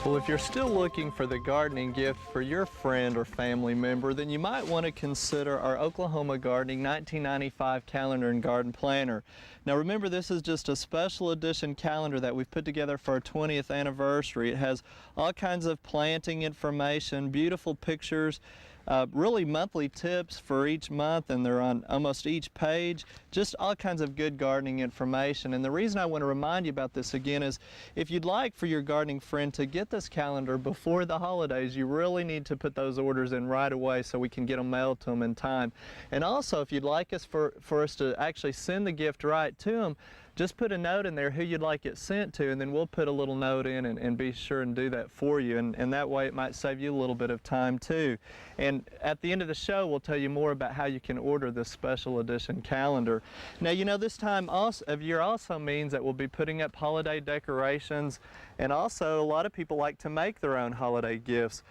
Well, if you're still looking for the gardening gift for your friend or family member, then you might want to consider our Oklahoma Gardening 1995 Calendar and Garden Planner. Now remember, this is just a special edition calendar that we've put together for our 20th anniversary. It has all kinds of planting information, beautiful pictures, really monthly tips for each month, and they're on almost each page. Just all kinds of good gardening information. And the reason I want to remind you about this again is if you'd like for your gardening friend to get this calendar before the holidays, you really need to put those orders in right away so we can get them mailed to them in time. And also, if you'd like us for us to actually send the gift right to them, just put a note in there who you'd like it sent to, and then we'll put a little note in and be sure and do that for you. And that way it might save you a little bit of time too. And at the end of the show, we'll tell you more about how you can order this special edition calendar. Now, you know, this time of year also means that we'll be putting up holiday decorations, and also a lot of people like to make their own holiday gifts.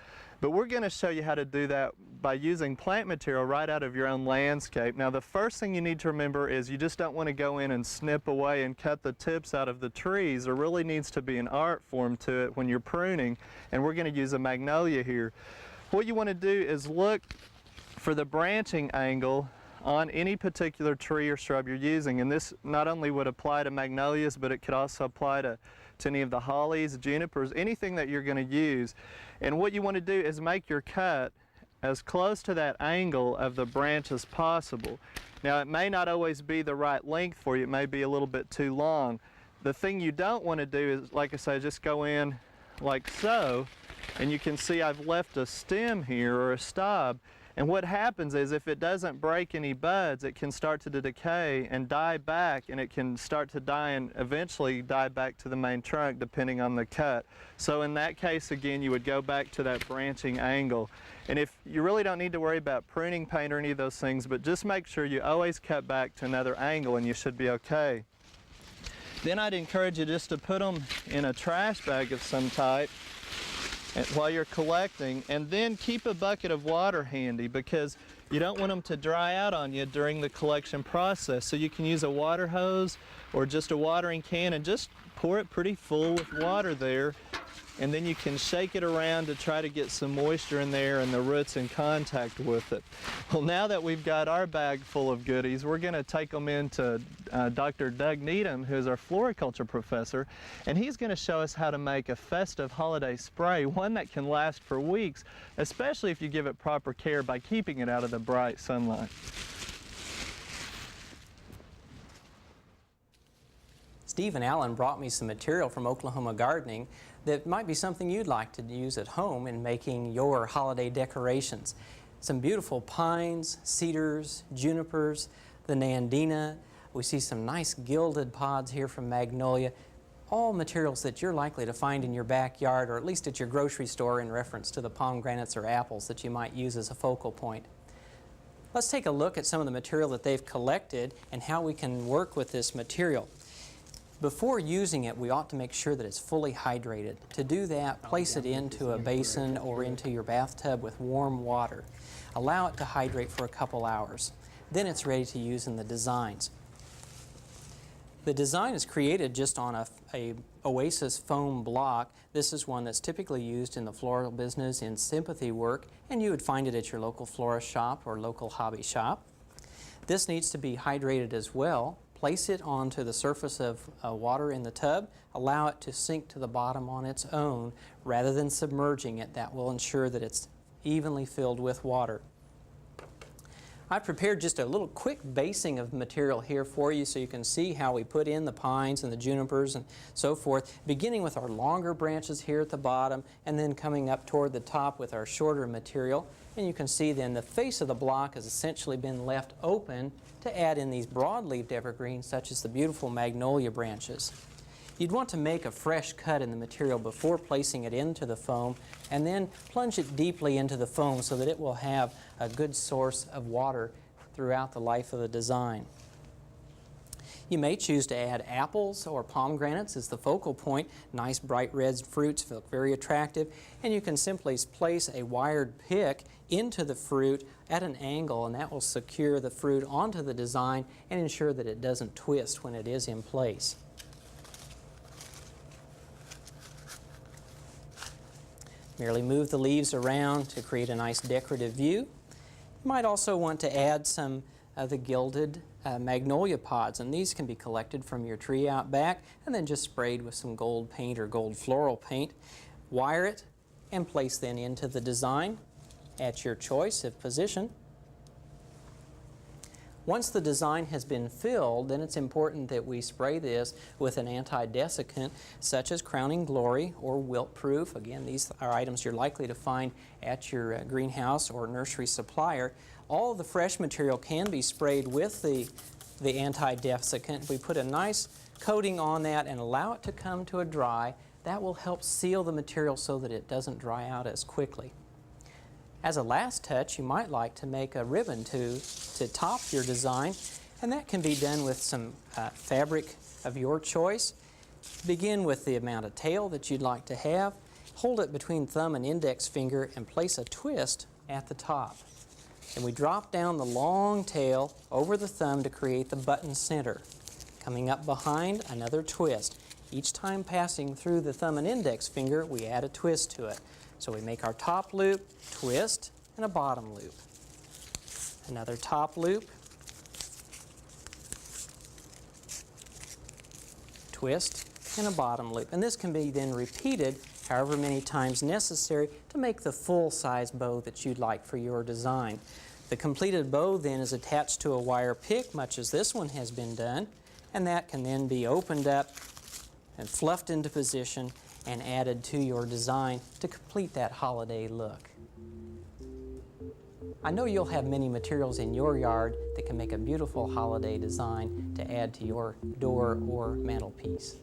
But we're going to show you how to do that by using plant material right out of your own landscape. Now, the first thing you need to remember is you just don't want to go in and snip away and cut the tips out of the trees. There really needs to be an art form to it when you're pruning, and we're going to use a magnolia here. What you want to do is look for the branching angle on any particular tree or shrub you're using, and this not only would apply to magnolias, but it could also apply to any of the hollies, junipers, anything that you're going to use. And what you want to do is make your cut as close to that angle of the branch as possible. Now, it may not always be the right length for you. It may be a little bit too long. The thing you don't want to do is, like I say, just go in like so, and you can see I've left a stem here or a stub. And what happens is if it doesn't break any buds, it can start to decay and die back, and it can start to die and eventually die back to the main trunk depending on the cut. So in that case, again, you would go back to that branching angle. And if you really don't need to worry about pruning paint or any of those things, but just make sure you always cut back to another angle and you should be okay. Then I'd encourage you just to put them in a trash bag of some type while you're collecting, and then keep a bucket of water handy because you don't want them to dry out on you during the collection process. So you can use a water hose or just a watering can and just pour it pretty full with water there, and then you can shake it around to try to get some moisture in there and the roots in contact with it. Well, now that we've got our bag full of goodies, we're going to take them into Dr. Doug Needham, who's our floriculture professor, and he's going to show us how to make a festive holiday spray, one that can last for weeks, especially if you give it proper care by keeping it out of the bright sunlight. Steve and Alan brought me some material from Oklahoma Gardening that might be something you'd like to use at home in making your holiday decorations. Some beautiful pines, cedars, junipers, the nandina. We see some nice gilded pods here from magnolia. All materials that you're likely to find in your backyard or at least at your grocery store in reference to the pomegranates or apples that you might use as a focal point. Let's take a look at some of the material that they've collected and how we can work with this material. Before using it, we ought to make sure that it's fully hydrated. To do that, place it into a basin or into your bathtub with warm water. Allow it to hydrate for a couple hours. Then it's ready to use in the designs. The design is created just on a Oasis foam block. This is one that's typically used in the floral business in sympathy work, and you would find it at your local florist shop or local hobby shop. This needs to be hydrated as well. Place it onto the surface of water in the tub. Allow it to sink to the bottom on its own rather than submerging it. That will ensure that it's evenly filled with water. I've prepared just a little quick basing of material here for you so you can see how we put in the pines and the junipers and so forth, beginning with our longer branches here at the bottom and then coming up toward the top with our shorter material. And you can see then the face of the block has essentially been left open to add in these broad-leaved evergreens such as the beautiful magnolia branches. You'd want to make a fresh cut in the material before placing it into the foam and then plunge it deeply into the foam so that it will have a good source of water throughout the life of the design. You may choose to add apples or pomegranates as the focal point. Nice bright red fruits look very attractive, and you can simply place a wired pick into the fruit at an angle, and that will secure the fruit onto the design and ensure that it doesn't twist when it is in place. Merely move the leaves around to create a nice decorative view. You might also want to add some of the gilded magnolia pods, and these can be collected from your tree out back and then just sprayed with some gold paint or gold floral paint. Wire it and place then into the design at your choice of position. Once the design has been filled, then it's important that we spray this with an anti-desiccant such as Crowning Glory or Wilt Proof. Again, these are items you're likely to find at your greenhouse or nursery supplier. All of the fresh material can be sprayed with the anti-desiccant. We put a nice coating on that and allow it to come to a dry. That will help seal the material so that it doesn't dry out as quickly. As a last touch, you might like to make a ribbon to top your design, and that can be done with some fabric of your choice. Begin with the amount of tail that you'd like to have. Hold it between thumb and index finger and place a twist at the top. And we drop down the long tail over the thumb to create the button center. Coming up behind, another twist. Each time passing through the thumb and index finger, we add a twist to it. So we make our top loop, twist, and a bottom loop. Another top loop, twist, and a bottom loop. And this can be then repeated however many times necessary to make the full-size bow that you'd like for your design. The completed bow then is attached to a wire pick, much as this one has been done, and that can then be opened up and fluffed into position and added to your design to complete that holiday look. I know you'll have many materials in your yard that can make a beautiful holiday design to add to your door or mantelpiece.